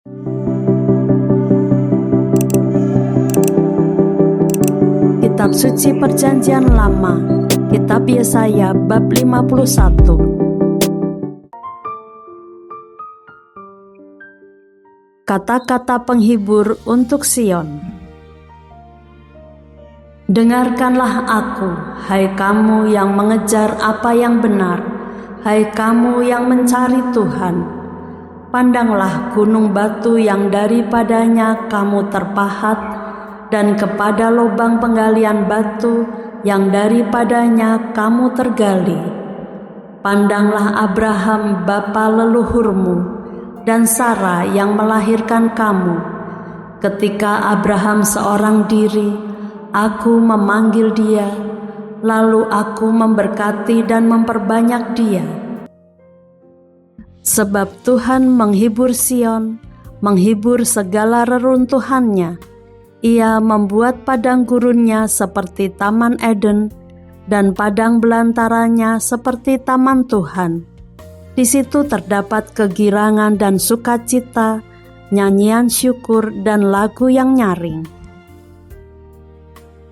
Kitab Suci Perjanjian Lama, Kitab Yesaya bab 51. Kata-kata penghibur untuk Sion. Dengarkanlah aku, hai kamu yang mengejar apa yang benar, hai kamu yang mencari Tuhan. Pandanglah gunung batu yang daripadanya kamu terpahat, dan kepada lubang penggalian batu yang daripadanya kamu tergali. Pandanglah Abraham bapa leluhurmu, dan Sarah yang melahirkan kamu. Ketika Abraham seorang diri, Aku memanggil dia, lalu Aku memberkati dan memperbanyak dia. Sebab Tuhan menghibur Sion, menghibur segala reruntuhannya. Ia membuat padang gurunnya seperti Taman Eden, dan padang belantaranya seperti Taman Tuhan. Di situ terdapat kegirangan dan sukacita, nyanyian syukur dan lagu yang nyaring.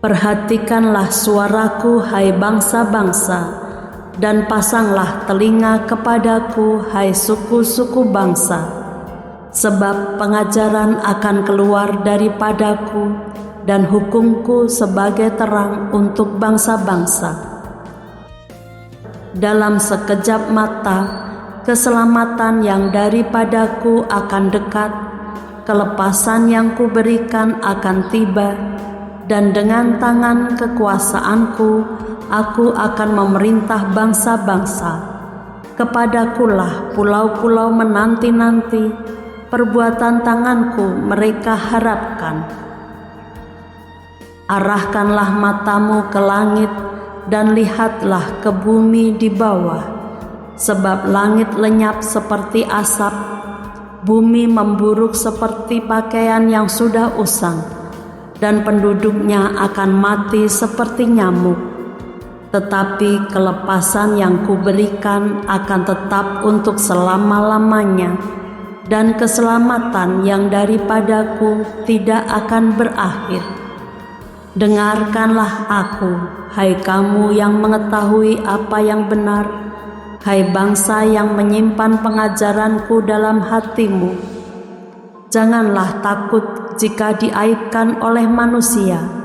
Perhatikanlah suaraku, hai bangsa-bangsa, dan pasanglah telinga kepadaku, hai suku-suku bangsa. Sebab pengajaran akan keluar daripadaku, dan hukumku sebagai terang untuk bangsa-bangsa. Dalam sekejap mata, keselamatan yang daripadaku akan dekat, kelepasan yang kuberikan akan tiba, dan dengan tangan kekuasaanku, aku akan memerintah bangsa-bangsa. Kepadakulah pulau-pulau menanti-nanti, perbuatan tanganku mereka harapkan. Arahkanlah matamu ke langit, dan lihatlah ke bumi di bawah. Sebab langit lenyap seperti asap, bumi memburuk seperti pakaian yang sudah usang, dan penduduknya akan mati seperti nyamuk. Tetapi kelepasan yang kuberikan akan tetap untuk selama-lamanya, dan keselamatan yang daripadaku tidak akan berakhir. Dengarkanlah aku, hai kamu yang mengetahui apa yang benar, hai bangsa yang menyimpan pengajaranku dalam hatimu. Janganlah takut jika diaibkan oleh manusia,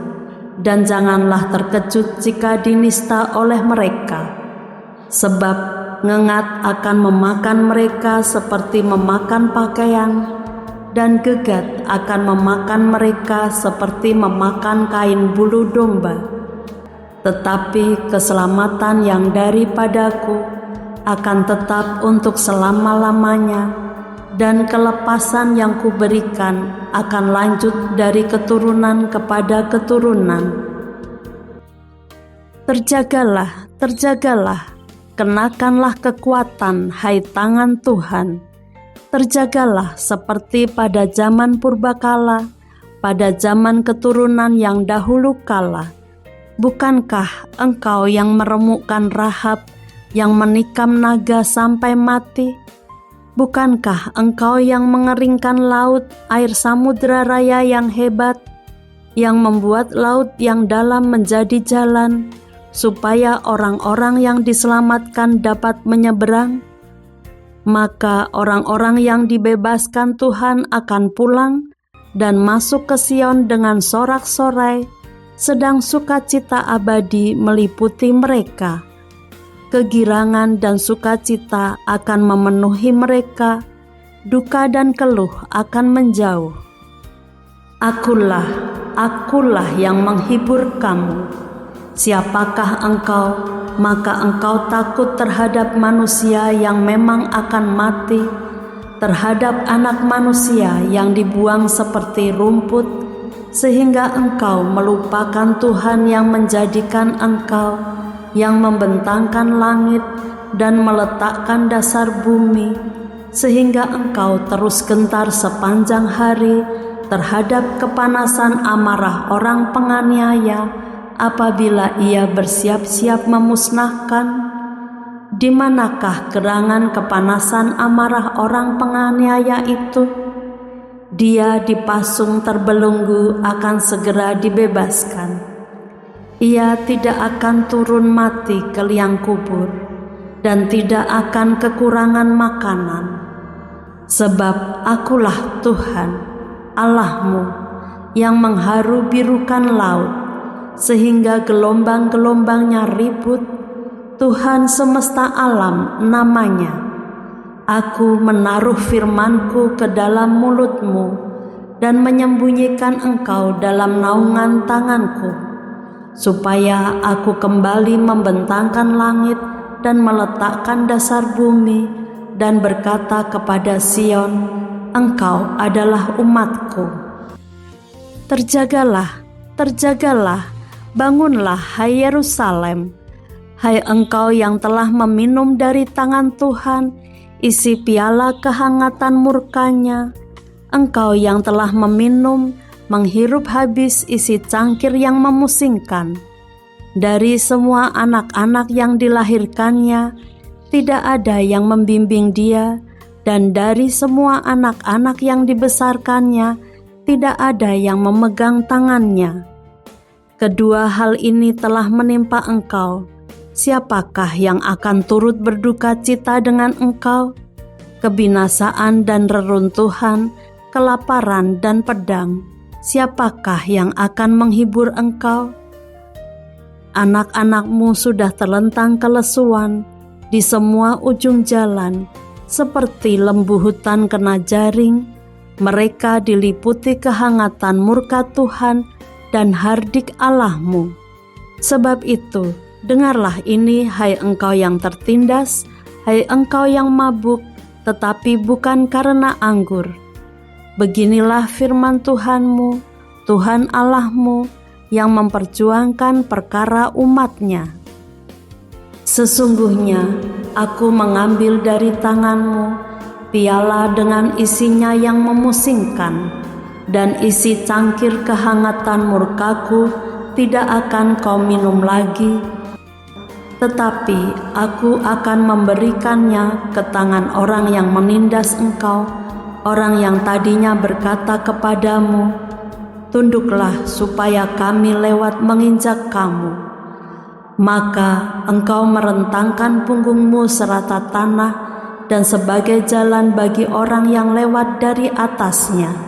dan janganlah terkejut jika dinista oleh mereka. Sebab ngengat akan memakan mereka seperti memakan pakaian, dan gegat akan memakan mereka seperti memakan kain bulu domba. Tetapi keselamatan yang daripadaku akan tetap untuk selama-lamanya, dan kelepasan yang kuberikan akan lanjut dari keturunan kepada keturunan. Terjagalah, terjagalah, kenakanlah kekuatan, hai tangan Tuhan. Terjagalah seperti pada zaman purbakala, pada zaman keturunan yang dahulu kala. Bukankah engkau yang meremukkan Rahab, yang menikam naga sampai mati? Bukankah engkau yang mengeringkan laut, air samudera raya yang hebat, yang membuat laut yang dalam menjadi jalan, supaya orang-orang yang diselamatkan dapat menyeberang? Maka orang-orang yang dibebaskan Tuhan akan pulang dan masuk ke Sion dengan sorak-sorai, sedang sukacita abadi meliputi mereka. Kegirangan dan sukacita akan memenuhi mereka, duka dan keluh akan menjauh. Akulah yang menghibur kamu. Siapakah engkau, maka engkau takut terhadap manusia yang memang akan mati, terhadap anak manusia yang dibuang seperti rumput, sehingga engkau melupakan Tuhan yang menjadikan engkau, yang membentangkan langit dan meletakkan dasar bumi, sehingga engkau terus gentar sepanjang hari terhadap kepanasan amarah orang penganiaya apabila ia bersiap-siap memusnahkan. Di manakah gerangan kepanasan amarah orang penganiaya itu? Dia dipasung terbelenggu akan segera dibebaskan. Ia tidak akan turun mati ke liang kubur dan tidak akan kekurangan makanan. Sebab akulah Tuhan, Allahmu, yang mengharu birukan laut, sehingga gelombang-gelombangnya ribut. Tuhan semesta alam namanya. Aku menaruh firman-Ku ke dalam mulutmu dan menyembunyikan engkau dalam naungan tangan-Ku, supaya aku kembali membentangkan langit dan meletakkan dasar bumi dan berkata kepada Sion, engkau adalah umat-Ku. Terjagalah, terjagalah, bangunlah hai Yerusalem, hai engkau yang telah meminum dari tangan Tuhan isi piala kehangatan murkanya, engkau yang telah meminum, menghirup habis isi cangkir yang memusingkan. Dari semua anak-anak yang dilahirkannya, tidak ada yang membimbing dia, dan dari semua anak-anak yang dibesarkannya, tidak ada yang memegang tangannya. Kedua hal ini telah menimpa engkau. Siapakah yang akan turut berduka cita dengan engkau? Kebinasaan dan reruntuhan, kelaparan dan pedang, siapakah yang akan menghibur engkau? Anak-anakmu sudah terlentang kelesuan di semua ujung jalan, seperti lembu hutan kena jaring. Mereka diliputi kehangatan murka Tuhan dan hardik Allahmu. Sebab itu, dengarlah ini, hai engkau yang tertindas, hai engkau yang mabuk, tetapi bukan karena anggur. Beginilah firman Tuhanmu, Tuhan Allahmu, yang memperjuangkan perkara umat-Nya. Sesungguhnya aku mengambil dari tanganmu piala dengan isinya yang memusingkan, dan isi cangkir kehangatan murkaku tidak akan kau minum lagi, tetapi aku akan memberikannya ke tangan orang yang menindas engkau, orang yang tadinya berkata kepadamu, tunduklah supaya kami lewat menginjak kamu. Maka engkau merentangkan punggungmu serata tanah dan sebagai jalan bagi orang yang lewat dari atasnya.